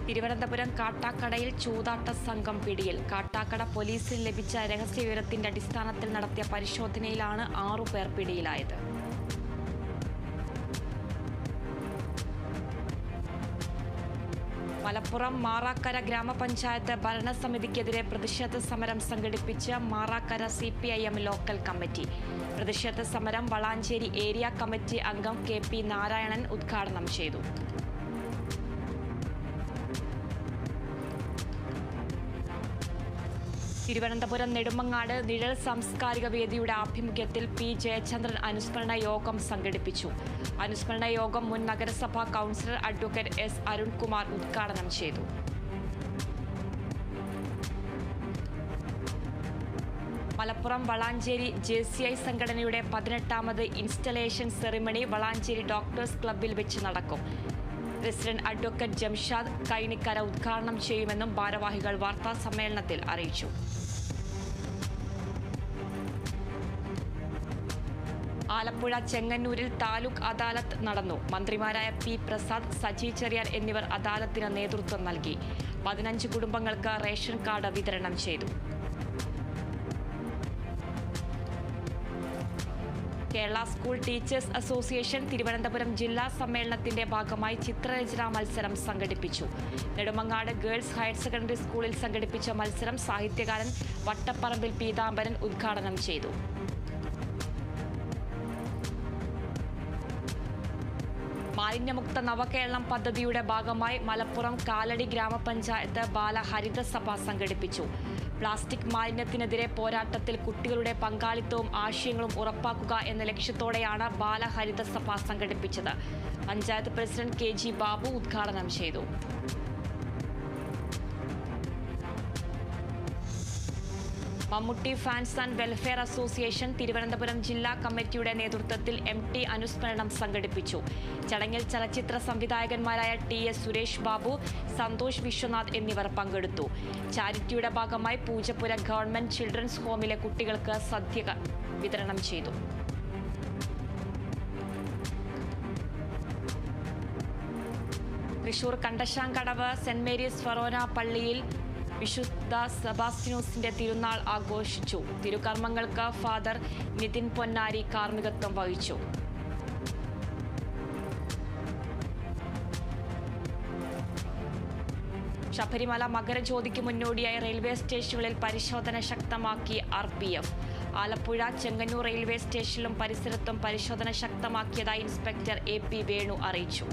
തിരുവനന്തപുരം കാട്ടാക്കടയിൽ ചൂതാട്ട സംഘം പിടിയിൽ. കാട്ടാക്കട പോലീസിന് ലഭിച്ച രഹസ്യവിവരത്തിന്റെ അടിസ്ഥാനത്തിൽ നടത്തിയ പരിശോധനയിലാണ് 6 പേർ പിടിയിലായത്. മലപ്പുറം മാറാക്കര ഗ്രാമപഞ്ചായത്ത് ഭരണസമിതിക്കെതിരെ പ്രതിഷേധ സമരം സംഘടിപ്പിച്ച് മാറാക്കര CPIM ലോക്കൽ കമ്മിറ്റി. പ്രതിഷേധ സമരം വളാഞ്ചേരി ഏരിയ കമ്മിറ്റി അംഗം KP നാരായണൻ ഉദ്ഘാടനം ചെയ്തു. തിരുവനന്തപുരം നെടുമങ്ങാട് നിഴൽ സാംസ്കാരിക വേദിയുടെ ആഭിമുഖ്യത്തിൽ P. ജയചന്ദ്രൻ അനുസ്മരണ യോഗം സംഘടിപ്പിച്ചു. അനുസ്മരണ യോഗം മുൻ നഗരസഭാ കൗൺസിലർ അഡ്വക്കേറ്റ് S. അരുൺകുമാർ ഉദ്ഘാടനം ചെയ്തു. മലപ്പുറം വളാഞ്ചേരി JCI സംഘടനയുടെ 18ാമത് ഇൻസ്റ്റലേഷൻ സെറിമണി വളാഞ്ചേരി ഡോക്ടേഴ്സ് ക്ലബ്ബിൽ വെച്ച് നടക്കും. പ്രസിഡന്റ് അഡ്വക്കേറ്റ് ജംഷാദ് കൈനിക്കര ഉദ്ഘാടനം ചെയ്യുമെന്നും ഭാരവാഹികൾ വാർത്താ സമ്മേളനത്തിൽ അറിയിച്ചു. ആലപ്പുഴ ചെങ്ങന്നൂരിൽ താലൂക്ക് അദാലത്ത് നടന്നു. മന്ത്രിമാരായ P. പ്രസാദ്, സജി ചെറിയാൻ എന്നിവർ അദാലത്തിന് നേതൃത്വം നൽകി. 15 കുടുംബങ്ങൾക്ക് റേഷൻ കാർഡ് വിതരണം ചെയ്തു. Kerala school teachers association Thiruvananthapuram ജില്ലാ സമ്മേളനത്തിന്റെ ഭാഗമായി ചിത്രരചനാ മത്സരം സംഘടിപ്പിച്ചു. നെടുമങ്ങാട് ഗേൾസ് ഹയർ സെക്കൻഡറി സ്കൂളിൽ സംഘടിപ്പിച്ച മത്സരം സാഹിത്യകാരൻ വട്ടപ്പറമ്പിൽ പീതാംബരൻ ഉദ്ഘാടനം ചെയ്തു. മാലിന്യമുക്ത നവകേരളം പദ്ധതിയുടെ ഭാഗമായി മലപ്പുറം കാലടി ഗ്രാമപഞ്ചായത്ത് ബാലഹരിതസഭ സംഘടിപ്പിച്ചു. പ്ലാസ്റ്റിക് മാലിന്യത്തിനെതിരെ പോരാട്ടത്തിൽ കുട്ടികളുടെ പങ്കാളിത്തവും ആശയങ്ങളും ഉറപ്പാക്കുക എന്ന ലക്ഷ്യത്തോടെയാണ് ബാലഹരിതസഭ സംഘടിപ്പിച്ചത്. പഞ്ചായത്ത് പ്രസിഡന്റ് KG ബാബു ഉദ്ഘാടനം ചെയ്തു. Mammootty fans and welfare association Thiruvananthapuram ജില്ലാ കമ്മിറ്റിയുടെ നേതൃത്വത്തിൽ MT അനുസ്മരണം സംഘടിപ്പിച്ചു. ചടങ്ങിൽ ചലച്ചിത്ര സംവിധായകന്മാരായ TS സുരേഷ് ബാബു, സന്തോഷ് വിശ്വനാഥ് എന്നിവർ പങ്കെടുത്തു. ചാരിറ്റിയുടെ ഭാഗമായി പൂജപ്പുര ഗവൺമെന്റ് ചിൽഡ്രൻസ് ഹോമിലെ കുട്ടികൾക്ക് സദ്യ വിതരണം ചെയ്തു. തൃശൂർ കണ്ടശാങ്കടവ് സെന്റ് മേരീസ് ഫൊറോന പള്ളിയിൽ വിശുദ്ധ സെബാസ്റ്റ്യനോസിന്റെ തിരുനാൾ ആഘോഷിച്ചു. തിരുകർമ്മങ്ങൾക്ക് ഫാദർ നിതിൻ പൊന്നാരി കാർമ്മികത്വം വഹിച്ചു. ശബരിമല മകരജ്യോതിക്ക് മുന്നോടിയായി റെയിൽവേ സ്റ്റേഷനുകളിൽ പരിശോധന ശക്തമാക്കി RPF. ആലപ്പുഴ ചെങ്ങന്നൂർ റെയിൽവേ സ്റ്റേഷനിലും പരിസരത്തും പരിശോധന ശക്തമാക്കിയതായി ഇൻസ്പെക്ടർ AP വേണു അറിയിച്ചു.